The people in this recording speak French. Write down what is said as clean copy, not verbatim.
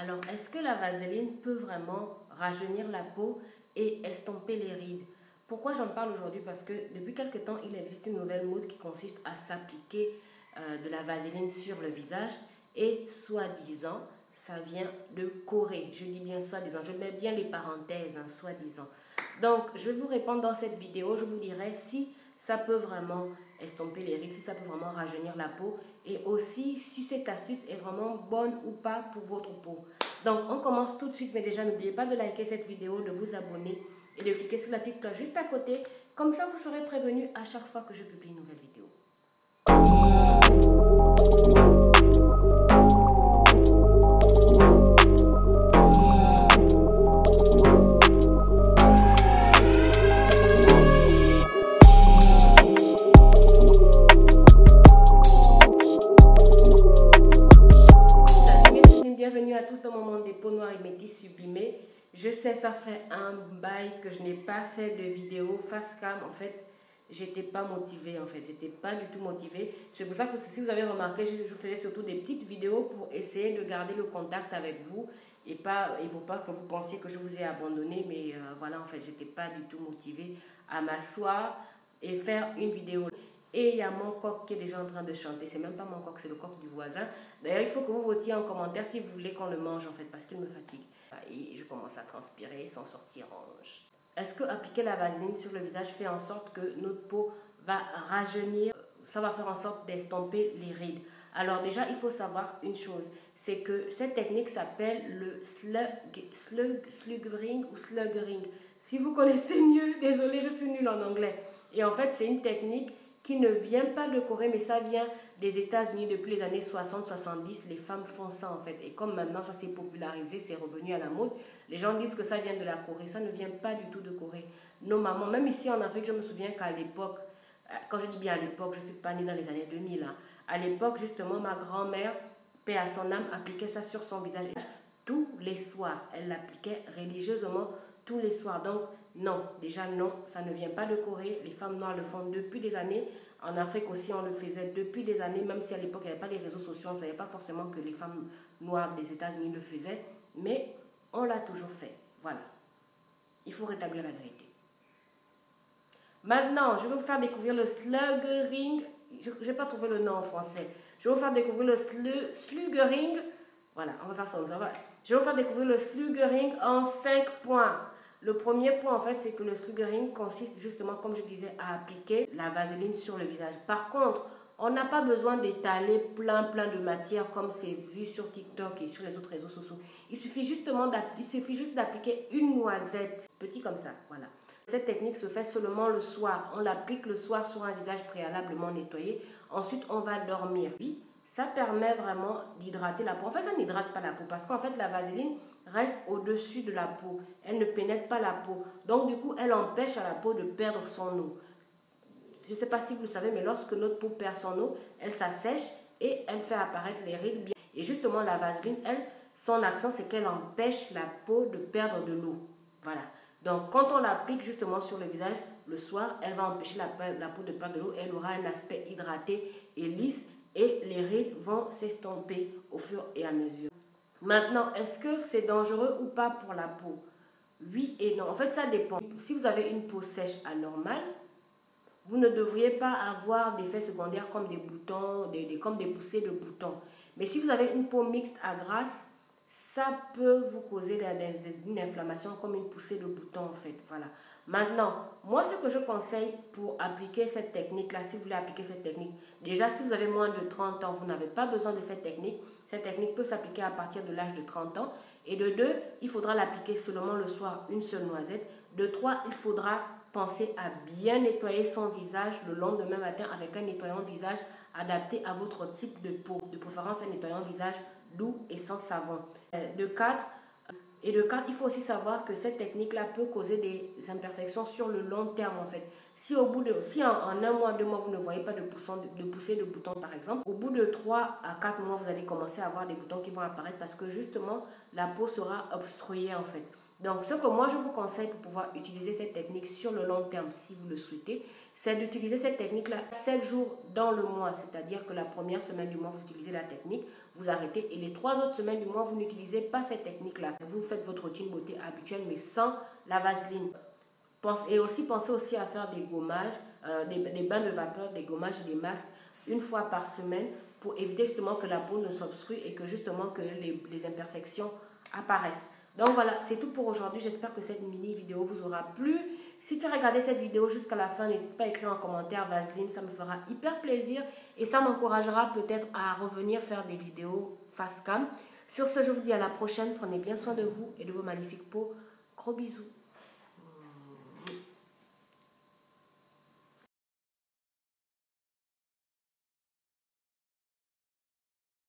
Alors, est-ce que la vaseline peut vraiment rajeunir la peau et estomper les rides? Pourquoi j'en parle aujourd'hui? Parce que depuis quelque temps, il existe une nouvelle mode qui consiste à s'appliquer de la vaseline sur le visage et soi-disant, ça vient de Corée. Je dis bien soi-disant, je mets bien les parenthèses, hein, soi-disant. Donc, je vais vous répondre dans cette vidéo, je vous dirai si ça peut vraiment estomper les rides, si ça peut vraiment rajeunir la peau et aussi si cette astuce est vraiment bonne ou pas pour votre peau. Donc, on commence tout de suite, mais déjà, n'oubliez pas de liker cette vidéo, de vous abonner et de cliquer sur la petite cloche juste à côté. Comme ça, vous serez prévenu à chaque fois que je publie une nouvelle vidéo. Bienvenue à tous dans mon monde des peaux noires et métis sublimées. Je sais, ça fait un bail que je n'ai pas fait de vidéo face cam. En fait, j'étais pas motivée. J'étais pas du tout motivée. C'est pour ça que si vous avez remarqué, je faisais surtout des petites vidéos pour essayer de garder le contact avec vous et pour pas que vous pensiez que je vous ai abandonné. Mais voilà, en fait, j'étais pas du tout motivée à m'asseoir et faire une vidéo. Et il y a mon coq qui est déjà en train de chanter. C'est même pas mon coq, c'est le coq du voisin. D'ailleurs, il faut que vous votiez en commentaire si vous voulez qu'on le mange en fait, parce qu'il me fatigue. Et je commence à transpirer sans sortir rouge. Est-ce que appliquer la vaseline sur le visage fait en sorte que notre peau va rajeunir? Ça va faire en sorte d'estomper les rides. Alors déjà, il faut savoir une chose. C'est que cette technique s'appelle le sluggering ou sluggering. Si vous connaissez mieux, désolé, je suis nulle en anglais. Et en fait, c'est une technique qui ne vient pas de Corée, mais ça vient des États-Unis depuis les années 60-70. Les femmes font ça en fait. Et comme maintenant ça s'est popularisé, c'est revenu à la mode, les gens disent que ça vient de la Corée. Ça ne vient pas du tout de Corée. Nos mamans, même ici en Afrique, je me souviens qu'à l'époque, quand je dis bien à l'époque, je ne suis pas née dans les années 2000. Hein. À l'époque, justement, ma grand-mère, paix à son âme, appliquait ça sur son visage tous les soirs. Elle l'appliquait religieusement tous les soirs. Donc, non, déjà non, ça ne vient pas de Corée. Les femmes noires le font depuis des années. En Afrique aussi, on le faisait depuis des années, même si à l'époque, il n'y avait pas les réseaux sociaux. On ne savait pas forcément que les femmes noires des États-Unis le faisaient. Mais on l'a toujours fait. Voilà. Il faut rétablir la vérité. Maintenant, je vais vous faire découvrir le sluggering. Je n'ai pas trouvé le nom en français. Je vais vous faire découvrir le sluggering. Voilà, on va faire ça comme ça. Je vais vous faire découvrir le sluggering en 5 points. Le premier point, en fait, c'est que le sluggering consiste justement, comme je disais, à appliquer la vaseline sur le visage. Par contre, on n'a pas besoin d'étaler plein de matière comme c'est vu sur TikTok et sur les autres réseaux sociaux. Il suffit juste d'appliquer une noisette, petit comme ça, voilà. Cette technique se fait seulement le soir. On l'applique le soir sur un visage préalablement nettoyé. Ensuite, on va dormir. Puis, ça permet vraiment d'hydrater la peau. En fait, ça n'hydrate pas la peau parce qu'en fait, la vaseline reste au-dessus de la peau. Elle ne pénètre pas la peau. Donc, du coup, elle empêche à la peau de perdre son eau. Je ne sais pas si vous le savez, mais lorsque notre peau perd son eau, elle s'assèche et elle fait apparaître les rides bien. Et justement, la vaseline, elle, son action, c'est qu'elle empêche la peau de perdre de l'eau. Voilà. Donc, quand on l'applique justement sur le visage, le soir, elle va empêcher la peau de perdre de l'eau. Elle aura un aspect hydraté et lisse et les rides vont s'estomper au fur et à mesure. Maintenant, est-ce que c'est dangereux ou pas pour la peau? Oui et non. En fait, ça dépend. Si vous avez une peau sèche anormale, vous ne devriez pas avoir d'effets secondaires comme des boutons, comme des poussées de boutons. Mais si vous avez une peau mixte à grasse, ça peut vous causer une inflammation comme une poussée de bouton en fait. Voilà. Maintenant, moi ce que je conseille pour appliquer cette technique-là, si vous voulez appliquer cette technique, déjà si vous avez moins de 30 ans, vous n'avez pas besoin de cette technique. Cette technique peut s'appliquer à partir de l'âge de 30 ans. Et de 2, il faudra l'appliquer seulement le soir, une seule noisette. De 3, il faudra penser à bien nettoyer son visage le lendemain matin avec un nettoyant visage adapté à votre type de peau. De préférence, un nettoyant visage doux et sans savon. De 4, il faut aussi savoir que cette technique-là peut causer des imperfections sur le long terme en fait. Si en un mois, 2 mois, vous ne voyez pas de poussée de boutons par exemple, au bout de 3 à 4 mois, vous allez commencer à avoir des boutons qui vont apparaître parce que justement, la peau sera obstruée en fait. Donc, ce que moi, je vous conseille pour pouvoir utiliser cette technique sur le long terme, si vous le souhaitez, c'est d'utiliser cette technique-là 7 jours dans le mois. C'est-à-dire que la première semaine du mois, vous utilisez la technique, vous arrêtez. Et les 3 autres semaines du mois, vous n'utilisez pas cette technique-là. Vous faites votre routine beauté habituelle, mais sans la vaseline. Et aussi, pensez aussi à faire des gommages, des bains de vapeur, des gommages et des masques une fois par semaine pour éviter justement que la peau ne s'obstrue et que justement que les imperfections apparaissent. Donc voilà, c'est tout pour aujourd'hui. J'espère que cette mini vidéo vous aura plu. Si tu as regardé cette vidéo jusqu'à la fin, n'hésite pas à écrire en commentaire Vaseline, ça me fera hyper plaisir et ça m'encouragera peut-être à revenir faire des vidéos face cam. Sur ce, je vous dis à la prochaine. Prenez bien soin de vous et de vos magnifiques peaux. Gros bisous.